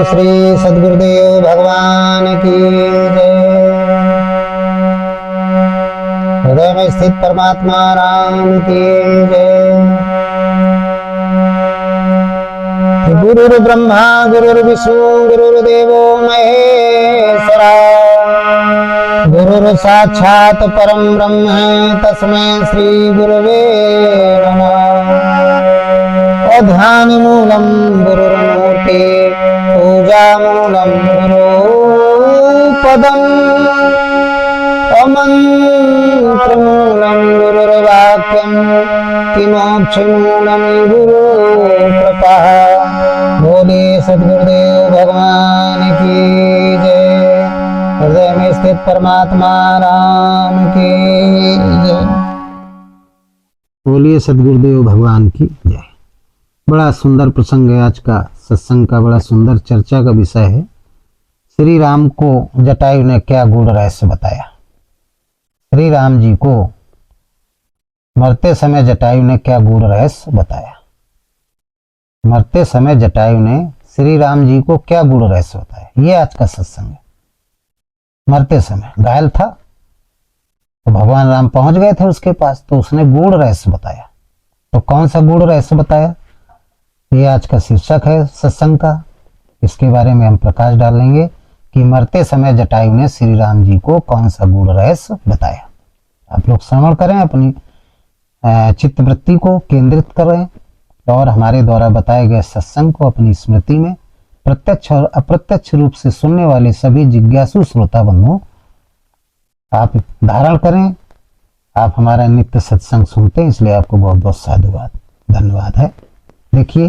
श्री सद्गुरुदेव भगवान की जय। हृदय में स्थित परमात्मा राम की जय। गुरुर् ब्रह्मा गुरुर्विष्णु गुरुर्देवो महेश्वरा गुरुर् साक्षात् परम ब्रह्म तस्मै श्री गुरुवे नमः। ध्यानमूलं गुरुर्मूर्ति पूजामूलं गुरुपदम् अमन्त्रमूलं गुरुर्वाक्यं किमोक्षमूलं गुरुकृपा। बोले सद्गुरुदेव भगवान की जय। हृदय में स्थित परमात्मा राम की जय। बोलिए सद्गुरुदेव भगवान की जय। बड़ा सुंदर प्रसंग है आज का सत्संग का, बड़ा सुंदर चर्चा का विषय है। श्री राम को जटायु ने क्या गूढ़ रहस्य बताया। श्री राम जी को मरते समय जटायु ने क्या गूढ़ रहस्य बताया। मरते समय जटायु ने श्री राम जी को क्या गूढ़ रहस्य बताया, ये आज का सत्संग है। मरते समय घायल था तो भगवान राम पहुंच गए थे उसके पास, तो उसने गूढ़ रहस्य बताया। तो कौन सा गूढ़ रहस्य बताया, ये आज का शीर्षक है सत्संग का। इसके बारे में हम प्रकाश डालेंगे कि मरते समय जटायु ने श्री राम जी को कौन सा गूढ़ रहस्य बताया। आप लोग श्रवण करें, अपनी चित्तवृत्ति को केंद्रित करें और हमारे द्वारा बताए गए सत्संग को अपनी स्मृति में प्रत्यक्ष और अप्रत्यक्ष रूप से सुनने वाले सभी जिज्ञासु श्रोता बंधुओं आप धारण करें। आप हमारा नित्य सत्संग सुनते हैं, इसलिए आपको बहुत बहुत साधुवाद, धन्यवाद है। देखिए,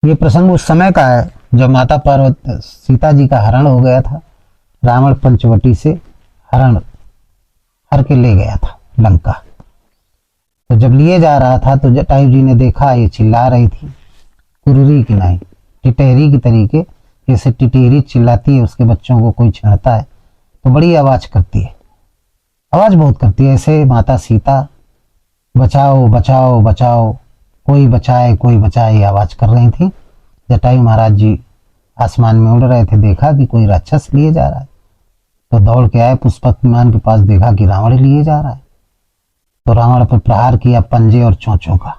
ये प्रसंग उस समय का है जब माता पार्वती सीता जी का हरण हो गया था। रावण पंचवटी से हर के ले गया था लंका। तो जब लिए जा रहा था तो जटायु जी ने देखा ये चिल्ला रही थी कुरुरी की नहीं, टिटहरी की तरीके, जैसे टिटहरी चिल्लाती है, उसके बच्चों को कोई छेड़ता है तो बड़ी आवाज करती है, आवाज बहुत करती है। ऐसे माता सीता बचाओ बचाओ बचाओ, कोई बचाए आवाज कर रही थी। जटायु महाराज जी आसमान में उड़ रहे थे, देखा कि कोई राक्षस लिए जा रहा है तो दौड़ के आए पुष्पक विमान के पास, देखा कि रावण लिए जा रहा है तो रावण पर प्रहार किया पंजे और चोंचों का।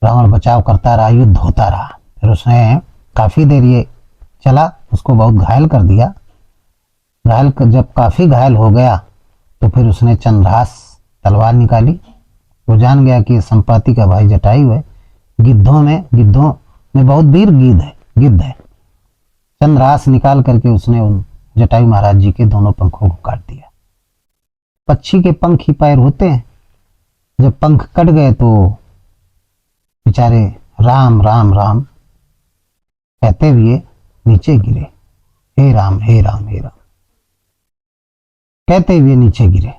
रावण बचाव करता रहा, युद्ध होता रहा। फिर उसने काफी देर ये चला, उसको बहुत घायल कर दिया। जब काफी घायल हो गया तो फिर उसने चंद्रहास तलवार निकाली। वो जान गया कि संपाति का भाई जटायु है, गिद्धों में बहुत वीर गिद्ध है। चंद्रहास निकाल करके उसने उन जटायु महाराज जी के दोनों पंखों को काट दिया। पक्षी के पंख ही पैर होते हैं, जब पंख कट गए तो बेचारे राम राम राम कहते हुए नीचे गिरे। हे राम हे राम हे राम कहते हुए नीचे गिरे।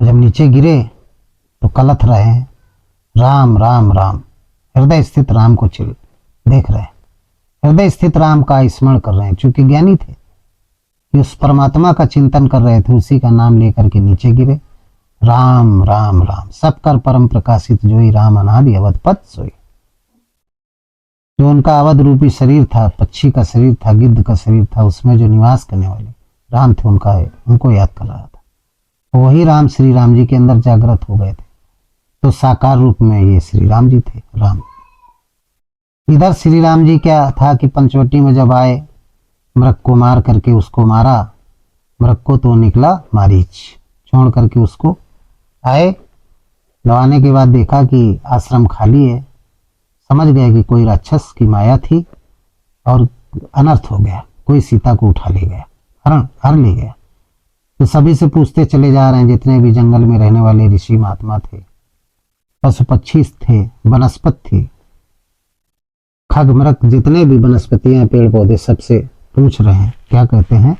जब नीचे गिरे तो कलथ रहे हैं, राम राम राम, हृदय स्थित राम को देख रहे हैं, हृदय स्थित राम का स्मरण कर रहे हैं। चूंकि ज्ञानी थे कि उस परमात्मा का चिंतन कर रहे थे, उसी का नाम लेकर के नीचे गिरे। राम राम राम सब कर परम प्रकाशित जो ही राम अनादि अवध पद सोई। जो उनका अवध रूपी शरीर था, पक्षी का शरीर था, गिद्ध का शरीर था, उसमें जो निवास करने वाले राम थे, उनको याद कर रहा था। वही राम श्री राम जी के अंदर जागृत हो गए थे। तो साकार रूप में ये श्री राम जी थे। राम इधर श्री राम जी क्या था कि पंचवटी में जब आए, मृग को मार करके उसको मारा। मृग को तो निकला मारीच, छोड़ करके उसको आए। लौटाने के बाद देखा कि आश्रम खाली है। समझ गए कि कोई राक्षस की माया थी और अनर्थ हो गया, कोई सीता को उठा ले गया, हर ले गया। तो सभी से पूछते चले जा रहे हैं, जितने भी जंगल में रहने वाले ऋषि महात्मा थे, पशु पक्षी थे, वनस्पति थी, खग मृग, जितने भी वनस्पतियां पेड़ पौधे, सबसे पूछ रहे हैं। क्या कहते हैं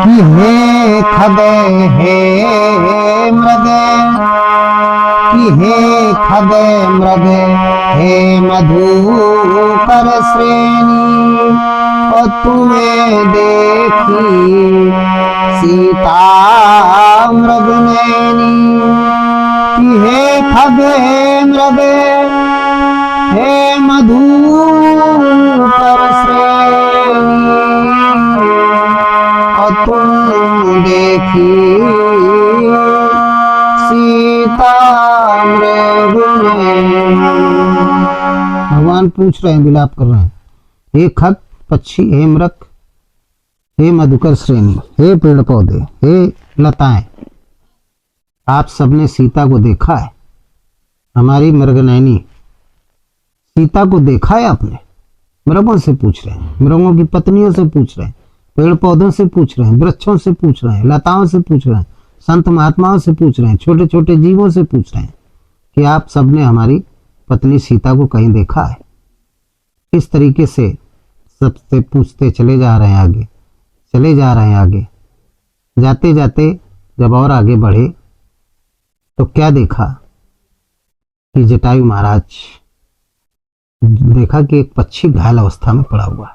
कि हे खग हे मृग, कि हे खग मृग हे मधुकर श्रेणी, और तुम्हें देखी सीता मृग नैनी। कि हे खग हे मृग हे मधुकर श्रेणी तुम देखी सीता मृग में। भगवान पूछ रहे हैं, विलाप कर रहे हैं, हे खग पक्षी, हे मृग, हे मधुकर श्रेणी, हे पेड़ पौधे, हे लताएं, आप सबने सीता को देखा है? हमारी मृगनयनी सीता को देखा है आपने? मृगों से पूछ रहे हैं, मृगों की पत्नियों से पूछ रहे हैं, पेड़ पौधों से पूछ रहे हैं, वृक्षों से पूछ रहे हैं, लताओं से पूछ रहे हैं, संत महात्माओं से पूछ रहे हैं, छोटे छोटे जीवों से पूछ रहे हैं कि आप सबने हमारी पत्नी सीता को कहीं देखा है? इस तरीके से सबसे पूछते चले जा रहे हैं आगे, चले जा रहे हैं आगे। जाते जाते जब और आगे बढ़े तो क्या देखा कि जटायु महाराज देखा कि एक पक्षी घायल अवस्था में पड़ा हुआ है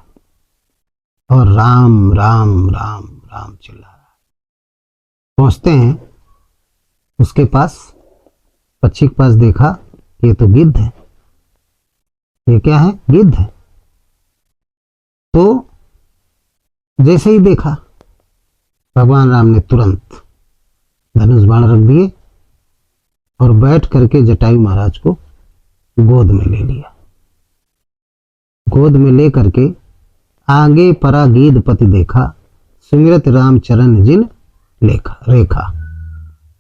और राम राम राम राम चिल्ला रहा है। पहुंचते हैं उसके पास, पक्षी के पास, देखा ये तो गिद्ध है। ये क्या है? गिद्ध है। तो जैसे ही देखा भगवान राम ने तुरंत धनुष बाण रख दिए और बैठ करके जटायु महाराज को गोद में ले लिया। गोद में ले करके आगे परा गीधपति देखा, सुमिरत राम चरण जिन लेखा रेखा।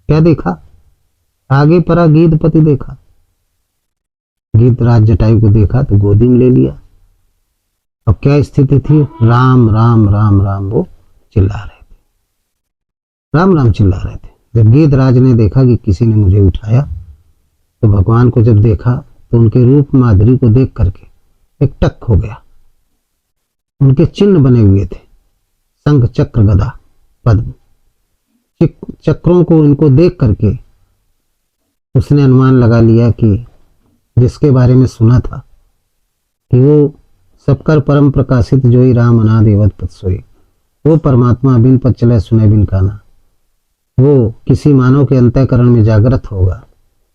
क्या देखा? आगे परा गीधपति देखा, गीधराज जटायु को देखा तो गोदी में ले लिया। अब क्या स्थिति थी? राम राम राम राम वो चिल्ला रहे थे, राम राम चिल्ला रहे थे। जब गीधराज ने देखा कि किसी ने मुझे उठाया तो भगवान को जब देखा तो उनके रूप माधुरी को देख करके एक टक हो गया। उनके चिन्ह बने हुए थे, शंख चक्र गदा पद्म, चक्रों को इनको देख करके उसने अनुमान लगा लिया कि जिसके बारे में सुना था कि वो सबकर परम प्रकाशित जो ही राम अनादि अवध पद सोई, वो परमात्मा बिन पद चले सुने बिन काना, वो किसी मानव के अंतःकरण में जागृत होगा,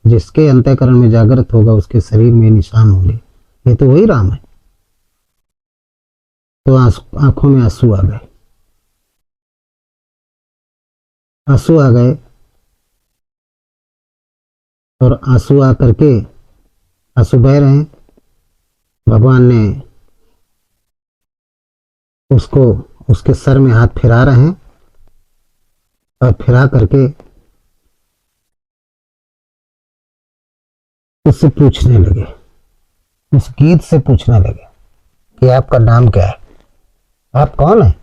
जिसके अंतःकरण में जागृत होगा उसके शरीर में निशान होंगे, ये तो वही राम है। तो आंखों में आंसू आ गए, आंसू आ गए और आंसू आ करके आंसू बह रहे हैं। भगवान ने उसको उसके सर में हाथ फिरा रहे हैं और फिरा करके उससे पूछने लगे, उस गीत से पूछने लगे कि आपका नाम क्या है, आप कौन है?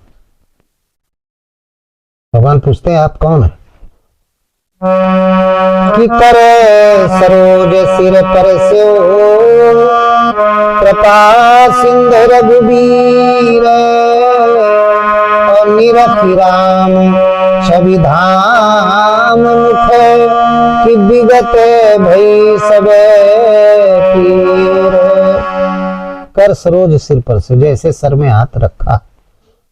भगवान पूछते हैं आप कौन है? कि करे सरोज सिर पर से कृपा सिंधु रघुबीर और निरखि राम छवि धाम मुख कि विगत भई सब पीर। कर सरोज सिर पर से, जैसे सर में हाथ रखा,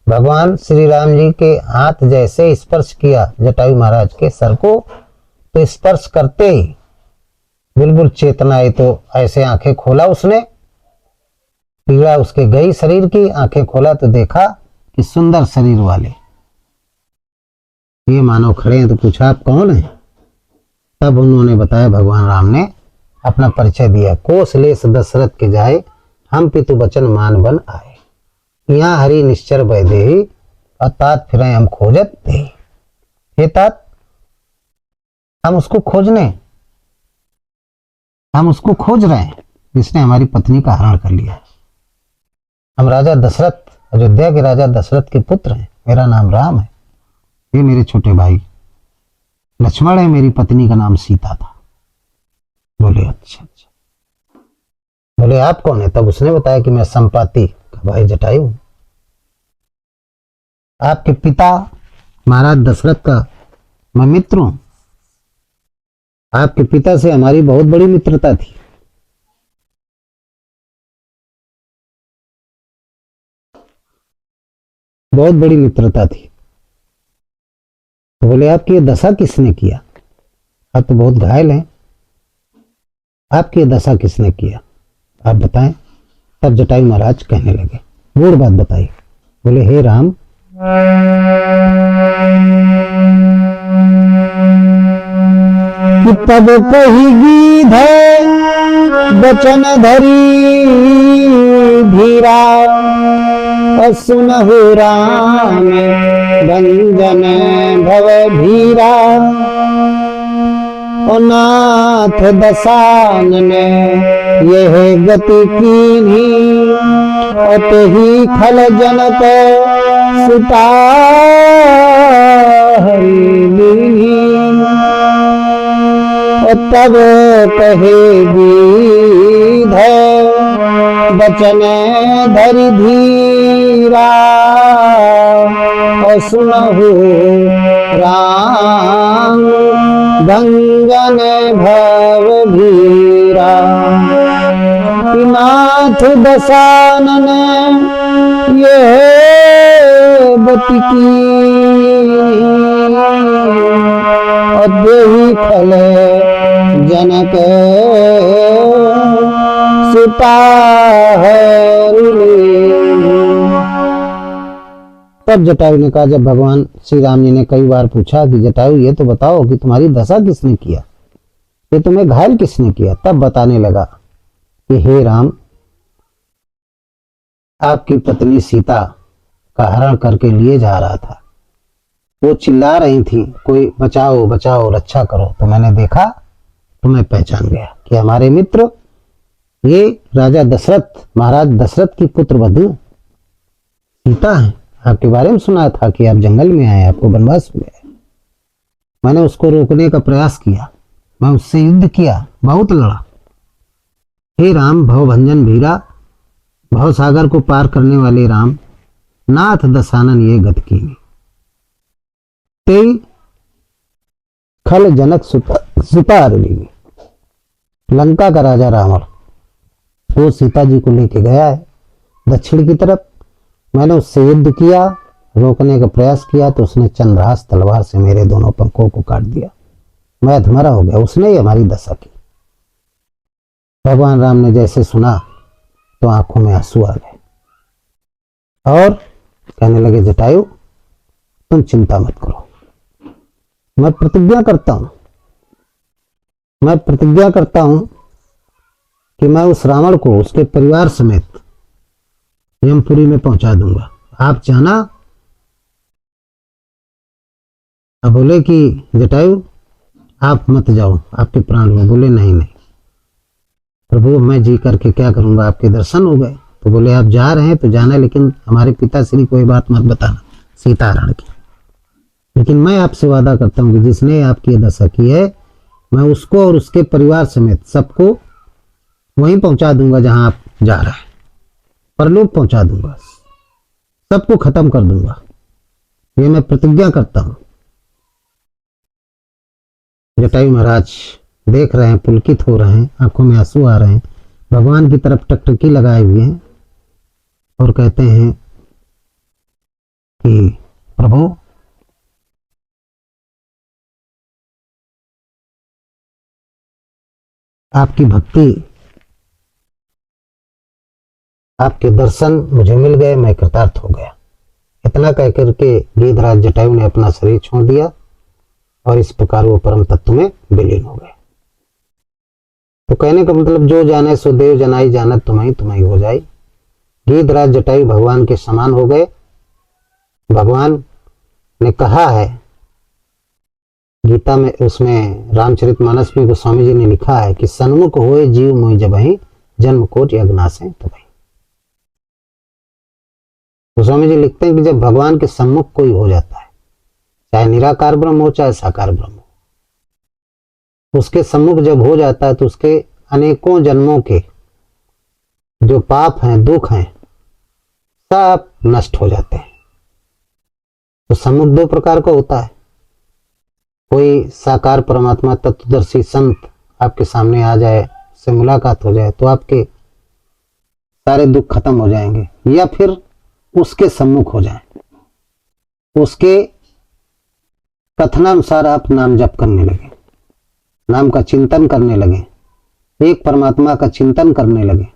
भगवान श्री राम जी के हाथ जैसे स्पर्श किया जटायु महाराज के सर को, तो स्पर्श करते ही बिल्कुल चेतना आई। तो ऐसे आंखें खोला उसने, पीड़ा उसके गई शरीर की, आंखें खोला तो देखा कि सुंदर शरीर वाले ये मानव खड़े हैं। तो पूछा आप कौन हैं? तब उन्होंने बताया, भगवान राम ने अपना परिचय दिया। कोसलेश दशरथ के जाए, हम पितु वचन मान बन आए, यहाँ हरि निश्चर वैदेही और तात फिर हम खोजत दे। हे तात, हम उसको खोज रहे हैं जिसने हमारी पत्नी का हरण कर लिया। हम राजा दशरथ, अयोध्या के राजा दशरथ के पुत्र हैं, मेरा नाम राम है, ये मेरे छोटे भाई लक्ष्मण है, मेरी पत्नी का नाम सीता था। बोले अच्छा अच्छा। बोले आप कौन है? तब उसने बताया कि मैं संपाति का भाई जटायु हूं, आपके पिता महाराज दशरथ का मैं मित्र हूं, आपके पिता से हमारी बहुत बड़ी मित्रता थी। बहुत बड़ी मित्रता थी। तो बोले आपकी ये दशा किसने किया? आप तो बहुत घायल हैं, आपकी ये दशा किसने किया? आप बताएं। तब जटायु महाराज कहने लगे, गूढ़ बात बताइए। बोले, हे राम, कि तब कही गीध बचन धरी धीरा, सुनहु राम भंजन भव भीरा। ओ नाथ दसानन यह गति कीन्ही, अतहि खल जनक सुता तब कहेगी बचन धरि धीरा, और सुनहु राम भंजन भव भीरा। नाथ दसानन ये बति की, देही फल जनक सुता है। तब जटायु ने कहा, जब भगवान श्री राम जी ने कई बार पूछा कि जटायु ये तो बताओ कि तुम्हारी दशा किसने किया, ये तुम्हें घायल किसने किया, तब बताने लगा कि हे राम, आपकी पत्नी सीता का हरण करके लिए जा रहा था। वो चिल्ला रही थी, कोई बचाओ बचाओ रक्षा करो। तो मैंने देखा तो मैं पहचान गया कि हमारे मित्र ये राजा दशरथ, महाराज दशरथ की पुत्र वधू सीता है। आपके बारे में सुना था कि आप जंगल में आए, आपको वनवास में आए। मैंने उसको रोकने का प्रयास किया, मैं उससे युद्ध किया, बहुत लड़ा। हे राम भवभंजन भीरा, भव सागर को पार करने वाले राम, नाथ दसानन ये गत की। तेई खल जनक सुतार ली। लंका का राजा रावण वो सीता जी को लेके गया है दक्षिण की तरफ। मैंने उससे युद्ध किया, रोकने का प्रयास किया तो उसने चंद्रहास तलवार से मेरे दोनों पंखों को काट दिया। मैं अधमरा हो गया, उसने ही हमारी दशा की। भगवान राम ने जैसे सुना तो आंखों में आंसू आ गए और कहने लगे, जटायु तुम चिंता मत करो, मैं प्रतिज्ञा करता हूं कि मैं उस रावण को उसके परिवार समेत यमपुरी में पहुंचा दूंगा। आप चाहना। अब बोले कि जटायु आप मत जाओ, आपके प्राण में। बोले नहीं नहीं प्रभु, मैं जी करके क्या करूंगा, आपके दर्शन हो गए। तो बोले आप जा रहे हैं तो जाना, लेकिन हमारे पिताश्री को ये बात मत बताना सीताहरण की। लेकिन मैं आपसे वादा करता हूं कि जिसने आपकी दशा की है, मैं उसको और उसके परिवार समेत सबको वहीं पहुंचा दूंगा जहां आप जा रहे हैं, परलोक पहुंचा दूंगा, सबको खत्म कर दूंगा। ये मैं प्रतिज्ञा करता हूं। जटायु महाराज देख रहे हैं, पुलकित हो रहे हैं, आंखों में आंसू आ रहे हैं, भगवान की तरफ टकटकी लगाए हुए हैं और कहते हैं कि प्रभु आपकी भक्ति, आपके दर्शन मुझे मिल गए, मैं कृतार्थ हो गया। इतना कहकर के गिद्धराज जटायु ने अपना शरीर छोड़ दिया और इस प्रकार वो परम तत्व में विलीन हो गए। तो कहने का मतलब, जो जाने सो देव जनाई जानत तुम्हें तुम्हें हो जाई। गिद्धराज जटायु भगवान के समान हो गए। भगवान ने कहा है गीता में, उसमें रामचरितमानस में गोस्वामी जी ने लिखा है कि सन्मुख होए जीव मोहि जबहि, जन्म कोटि अगनासे तबहि। गोस्वामी जी लिखते हैं कि जब भगवान के सम्मुख कोई हो जाता है, चाहे निराकार ब्रह्म हो चाहे साकार ब्रह्म हो, उसके सम्मुख जब हो जाता है तो उसके अनेकों जन्मों के जो पाप हैं, दुख हैं, सब नष्ट हो जाते हैं। तो सम्मुख दो प्रकार का होता है। कोई साकार परमात्मा तत्वदर्शी संत आपके सामने आ जाए, से मुलाकात हो जाए तो आपके सारे दुख खत्म हो जाएंगे, या फिर उसके सम्मुख हो जाए, उसके कथनानुसार आप नाम जप करने लगे, नाम का चिंतन करने लगे, एक परमात्मा का चिंतन करने लगे,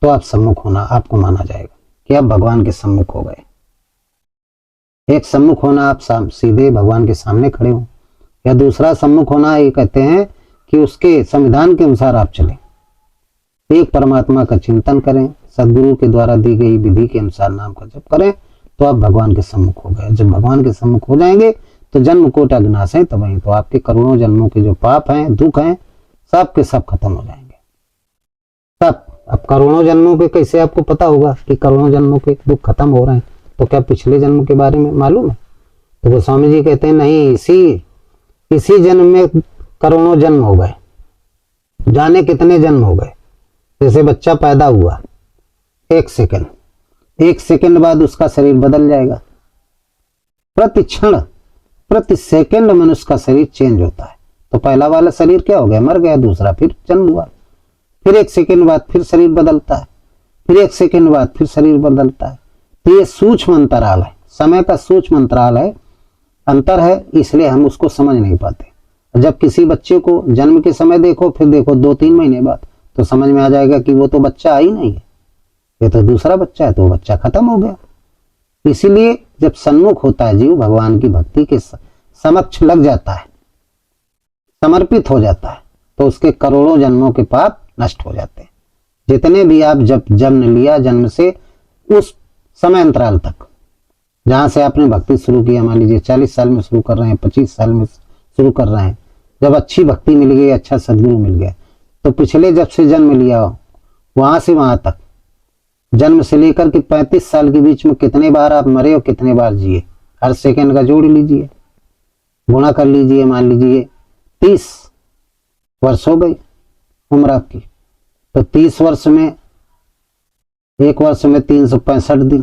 तो आप सम्मुख होना, आपको माना जाएगा कि आप भगवान के सम्मुख हो गए। एक सम्मुख होना, आप सीधे भगवान के सामने खड़े हो, या दूसरा सम्मुख होना, ये कहते हैं कि उसके संविधान के अनुसार आप चलें, एक परमात्मा का चिंतन करें, सदगुरु के द्वारा दी गई विधि के अनुसार नाम का जप करें, तो आप भगवान के सम्मुख हो गए। जब भगवान के सम्मुख हो जाएंगे तो जन्म कोटि अज्ञास है, तब वहीं तो आपके करोड़ों जन्मों के जो पाप हैं, दुख हैं, सब के सब खत्म हो जाएंगे। सब अब करोड़ों जन्मों के कैसे आपको पता होगा कि करोड़ों जन्मों के दुख खत्म हो रहे हैं? तो क्या पिछले जन्म के बारे में मालूम है? तो गोस्वामी जी कहते हैं नहीं, इसी जन्म में करोड़ों जन्म हो गए, जाने कितने जन्म हो गए। जैसे बच्चा पैदा हुआ, एक सेकंड बाद उसका शरीर बदल जाएगा। प्रति क्षण प्रति सेकंड मनुष्य का शरीर चेंज होता है। तो पहला वाला शरीर क्या हो गया? मर गया। दूसरा फिर जन्म हुआ, फिर एक सेकंड बाद फिर शरीर बदलता है, फिर एक सेकंड बाद फिर शरीर बदलता है। तो ये सूक्ष्म अंतराल है, समय का सूक्ष्म अंतराल है, अंतर है, इसलिए हम उसको समझ नहीं पाते। जब किसी बच्चे को जन्म के समय देखो, फिर देखो 2-3 महीने बाद, तो समझ में आ जाएगा कि वो तो बच्चा ही नहीं है, ये तो दूसरा बच्चा है, तो वो बच्चा खत्म हो गया। इसीलिए जब सन्मुख होता है जीव, भगवान की भक्ति के समक्ष लग जाता है, समर्पित हो जाता है, तो उसके करोड़ों जन्मों के पाप नष्ट हो जाते हैं। जितने भी आप जब जन्म लिया, जन्म से उस समय अंतराल तक जहां से आपने भक्ति शुरू किया, मान लीजिए 40 साल में शुरू कर रहे हैं, 25 साल में शुरू कर रहे हैं, जब अच्छी भक्ति मिल गई, अच्छा सदगुरु मिल गया, तो पिछले जब से जन्म लिया वहां से वहां तक, जन्म से लेकर के 35 साल के बीच में कितने बार आप मरे और कितने बार जिए, हर सेकंड का जोड़ लीजिए, गुणा कर लीजिए। मान लीजिए 30 वर्ष हो गई उम्र आपकी, तो 30 वर्ष में, एक वर्ष में 365 दिन,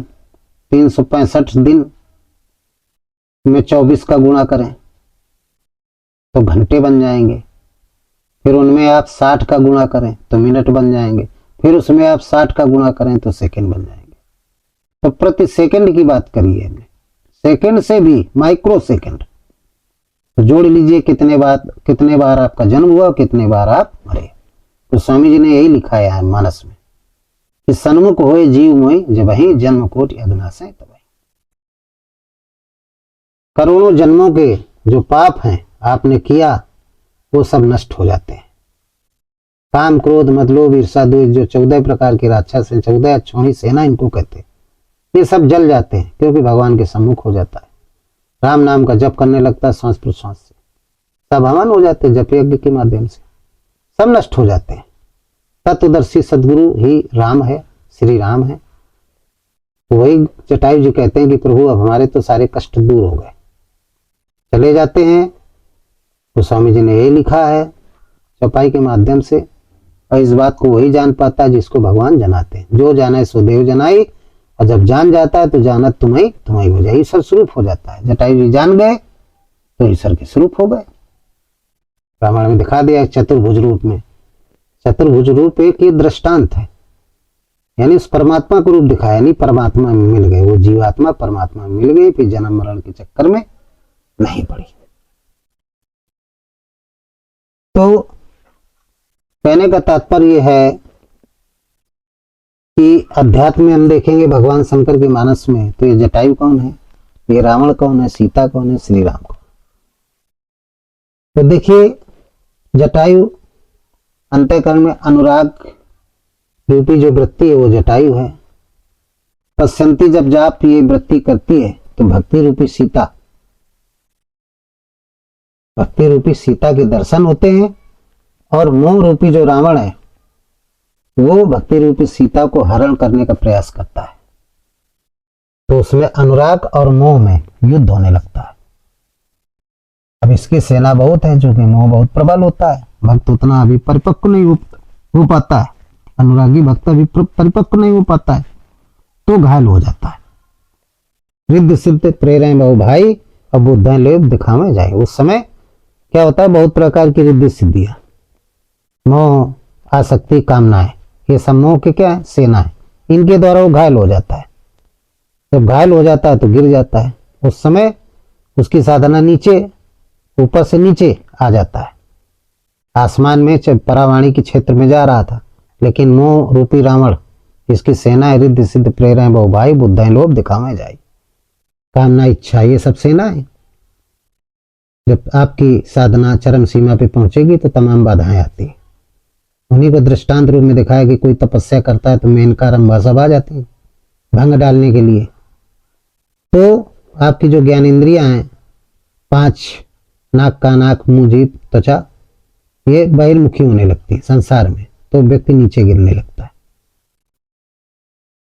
365 दिन में 24 का गुणा करें तो घंटे बन जाएंगे। फिर उनमें आप 60 का गुणा करें तो मिनट बन जाएंगे। फिर उसमें आप 60 का गुणा करें तो सेकंड बन जाएंगे। तो प्रति सेकंड की बात करिए, सेकंड से भी माइक्रो सेकंड, तो जोड़ लीजिए कितने बार आपका जन्म हुआ, कितने बार आप मरे। तो स्वामी जी ने यही लिखा है मानस में कि सन्मुख होए जीव मोहि, जब ही जन्म कोटि अज्ञास है तब। करोड़ों जन्मों के जो पाप हैं आपने किया, वो सब नष्ट हो जाते हैं। काम, क्रोध, मद, लोभ, ईर्ष्या, द्वेष, जो 14 प्रकार के राक्षस हैं, 14 अक्षौहिणी सेना इनको कहते हैं, ये सब जल जाते हैं, क्योंकि भगवान के सम्मुख हो जाता है। राम नाम का जप करने लगता है, श्वास प्रश्वास से सब हवन हो जाते हैं, जप यज्ञ के माध्यम से सब नष्ट हो जाते हैं। तत्वदर्शी सदगुरु ही राम है, श्री राम है। वही जटायु जी कहते हैं कि प्रभु अब हमारे तो सारे कष्ट दूर हो गए, चले जाते हैं। तो स्वामी जी ने ये लिखा है चौपाई के माध्यम से, और इस बात को वही जान पाता है जिसको भगवान जनाते हैं। जो जाने सो देव जनाई, और जब जान जाता है तो जानत तुम्हें हो जाए, ईश्वर स्वरूप हो जाता है। जटायु जी जान गए तो ईश्वर के स्वरूप हो गए। रामायण में दिखा दिया चतुर्भुज रूप में। चतुर्भुज रूप एक ये दृष्टांत है, यानी उस परमात्मा को रूप दिखाया, यानी परमात्मा में मिल गए, वो जीवात्मा परमात्मा में मिल गई, फिर जन्म मरण के चक्कर में नहीं पड़ी। तो कहने का तात्पर्य है कि अध्यात्म में हम देखेंगे भगवान शंकर के मानस में, तो ये जटायु कौन है, ये रावण कौन है, सीता कौन है, श्री राम कौन। तो देखिए जटायु अंतःकरण में अनुराग रूपी जो वृत्ति है वो जटायु है। पश्यंती जब जाप ये वृत्ति करती है तो भक्ति रूपी सीता, भक्ति रूपी सीता के दर्शन होते हैं, और मोह रूपी जो रावण है वो भक्ति रूपी सीता को हरण करने का प्रयास करता है। तो उसमें अनुराग और मोह में युद्ध होने लगता है। अब इसकी सेना बहुत है, चूंकि मोह बहुत प्रबल होता है, भक्त उतना अभी परिपक्व नहीं हो पाता है, अनुरागी भक्त अभी परिपक्व नहीं हो पाता है, तो घायल हो जाता है। रिद्ध सिद्ध प्रेरे बहु भाई, अब बुद्ध लेब दिखावे जाए। उस समय क्या होता है, बहुत प्रकार की रिद्धि सिद्धियां, मोह, आसक्ति, कामनाएं, ये सब मोह के क्या है, सेना है, इनके द्वारा वो घायल हो जाता है। जब घायल हो जाता है तो गिर जाता है। उस समय उसकी साधना नीचे, ऊपर से नीचे आ जाता है। आसमान में परावाणी के क्षेत्र में जा रहा था, लेकिन मोह रूपी रावण इसकी सेना रिद्धि सिद्ध प्रेरणा बहु भाई बुद्ध लोभ दिखावे जाए, कामना इच्छा ये सब सेना है। जब आपकी साधना चरम सीमा पे पहुंचेगी तो तमाम बाधाएं आती हैं। उन्हीं को दृष्टांत रूप में दिखाया कि कोई तपस्या करता है तो मेनका रंभा सब आ जाती हैं भंग डालने के लिए। तो आपकी जो ज्ञान इंद्रियां हैं, 5 नाक, कान, आंख, मुंह, जीभ, त्वचा, ये बहिर्मुखी होने लगती है संसार में, तो व्यक्ति नीचे गिरने लगता है।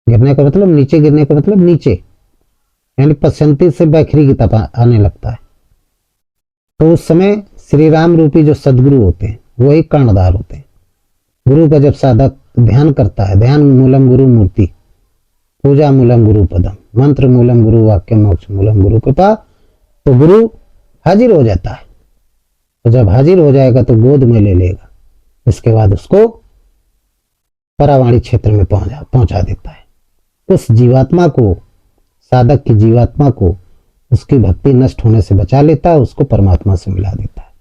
गिरने का मतलब नीचे, गिरने का मतलब नीचे, यानी पश्चंती से बैखरी की तपा आने लगता है। तो उस समय श्री राम रूपी जो सदगुरु होते हैं वही कर्णधार होते हैं। गुरु का जब साधक ध्यान करता है, ध्यान मूलम गुरु मूर्ति, पूजा मूलम गुरु पदम, मंत्र मूलम गुरु वाक्य, मोक्ष मूलम गुरु कृपा, तो गुरु हाजिर हो जाता है। तो जब हाजिर हो जाएगा तो गोद में ले लेगा, इसके बाद उसको परावाणी क्षेत्र में पहुंचा देता है। उस जीवात्मा को, साधक की जीवात्मा को उसकी भक्ति नष्ट होने से बचा लेता है, उसको परमात्मा से मिला देता है,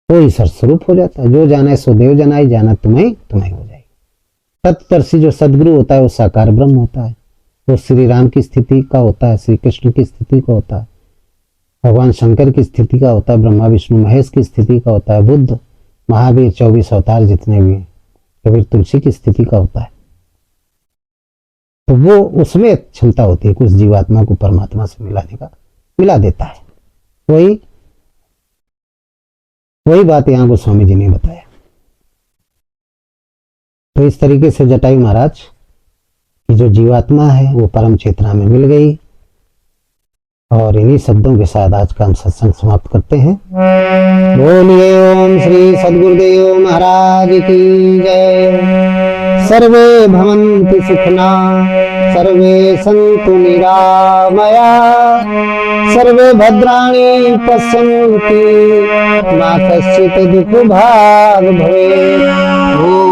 तो ईश्वर स्वरूप हो जाता है। जो जाने सो देव जनाई, जाना तुम्हें तुम्हें हो जाएगी। तत्परसी जो सदगुरु होता है वो साकार ब्रह्म होता है, वो श्री राम की स्थिति का होता है, श्री कृष्ण की स्थिति का होता है, भगवान शंकर की स्थिति का होता है, ब्रह्मा विष्णु महेश की स्थिति का होता है, बुद्ध महावीर 24 अवतार जितने भी हैं, कबीर तुलसी की स्थिति का होता है। तो वो उसमें क्षमता होती है कि उस जीवात्मा को परमात्मा से मिलाने का, मिला देता है। वही बात यहाँ गोस्वामी जी ने बताया। तो इस तरीके से जटायु महाराज की जो जीवात्मा है वो परम चेतना में मिल गई। और इन्हीं शब्दों के साथ आज का हम सत्संग समाप्त करते हैं। बोलिए ओम श्री सद्गुरुदेव महाराज की जय। सर्वे भवन्तु सुखिना, सर्वे सन्तु निरामया, सर्वे भद्राणि पश्यन्तु, मा कश्चित् दुःखभाग् भवेत्।